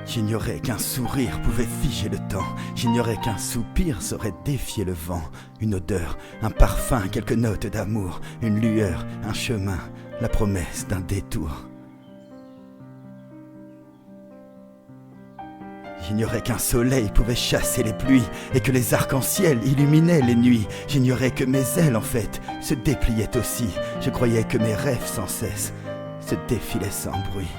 J'ignorais qu'un sourire pouvait figer le temps. J'ignorais qu'un soupir saurait défier le vent. Une odeur, un parfum, quelques notes d'amour. Une lueur, un chemin, la promesse d'un détour. J'ignorais qu'un soleil pouvait chasser les pluies et que les arcs-en-ciel illuminaient les nuits. J'ignorais que mes ailes, en fait, se dépliaient aussi. Je croyais que mes rêves, sans cesse, se défilaient sans bruit.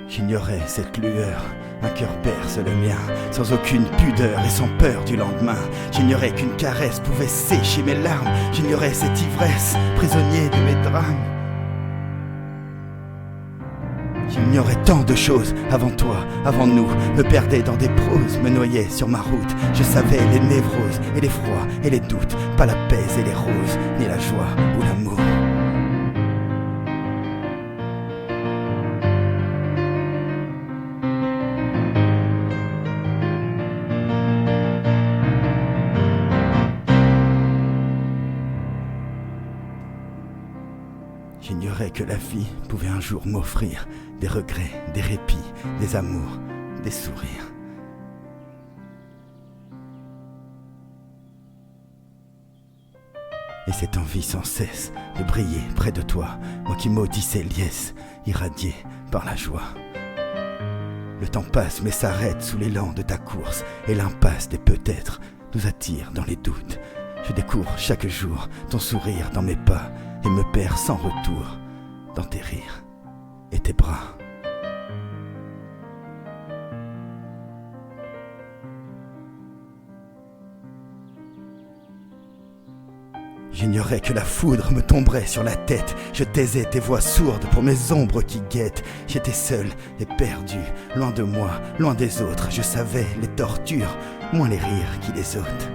J'ignorais cette lueur, un cœur perce le mien, sans aucune pudeur et sans peur du lendemain. J'ignorais qu'une caresse pouvait sécher mes larmes. J'ignorais cette ivresse, prisonnier de mes drames. J'ignorais tant de choses avant toi, avant nous. Me perdais dans des proses, me noyais sur ma route. Je savais les névroses et les froids et les doutes, pas la paix et les roses, ni la joie ou l'amour. J'ignorais que la vie pouvait un jour m'offrir des regrets, des répits, des amours, des sourires. Et cette envie sans cesse de briller près de toi, moi qui maudissais liesse, irradié par la joie. Le temps passe mais s'arrête sous l'élan de ta course, et l'impasse des peut-être nous attire dans les doutes. Je découvre chaque jour ton sourire dans mes pas, et me perds sans retour dans tes rires et tes bras. J'ignorais que la foudre me tomberait sur la tête. Je taisais tes voix sourdes pour mes ombres qui guettent. J'étais seul et perdu, loin de moi, loin des autres. Je savais les tortures, moins les rires qui les ôtent.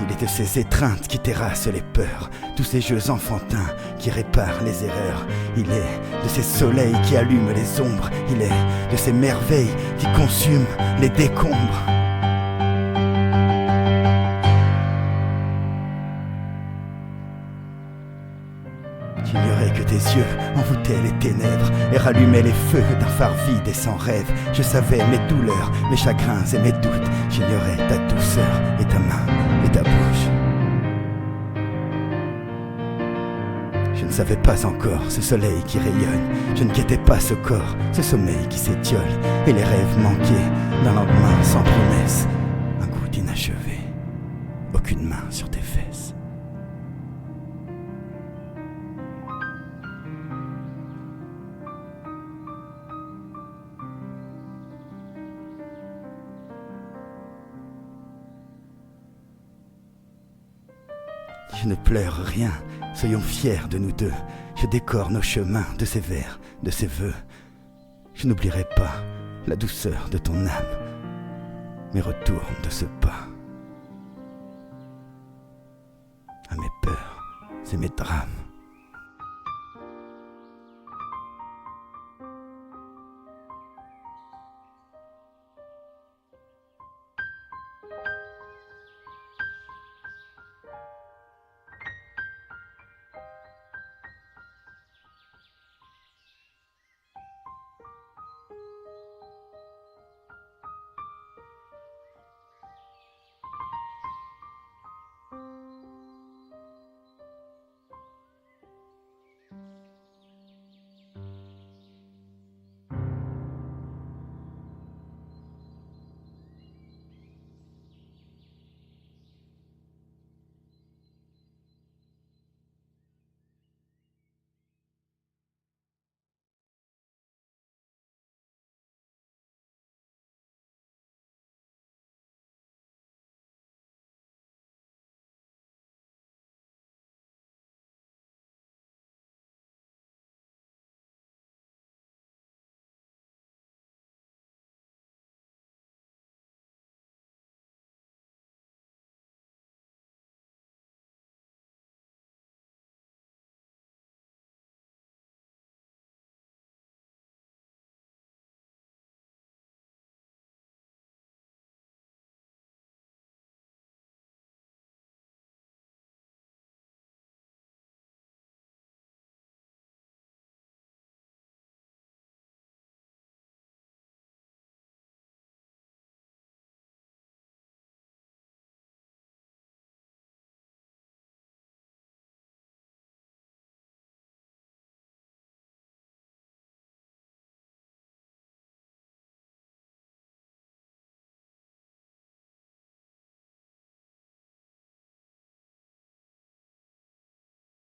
Il est de ces étreintes qui terrassent les peurs, tous ces jeux enfantins qui réparent les erreurs. Il est de ces soleils qui allument les ombres. Il est de ces merveilles qui consument les décombres. J'ignorais que tes yeux envoûtaient les ténèbres et rallumaient les feux d'un phare vide et sans rêve. Je savais mes douleurs, mes chagrins et mes doutes. J'ignorais ta douceur et ta main et ta bouche. Je ne savais pas encore ce soleil qui rayonne. Je ne guettais pas ce corps, ce sommeil qui s'étiole. Et les rêves manqués d'un lendemain sans promesse. Un goût d'inachevé, aucune main sur tes fesses. Je ne pleure rien, soyons fiers de nous deux. Je décore nos chemins de ces vers, de ces vœux. Je n'oublierai pas la douceur de ton âme, mais retourne de ce pas à mes peurs et mes drames.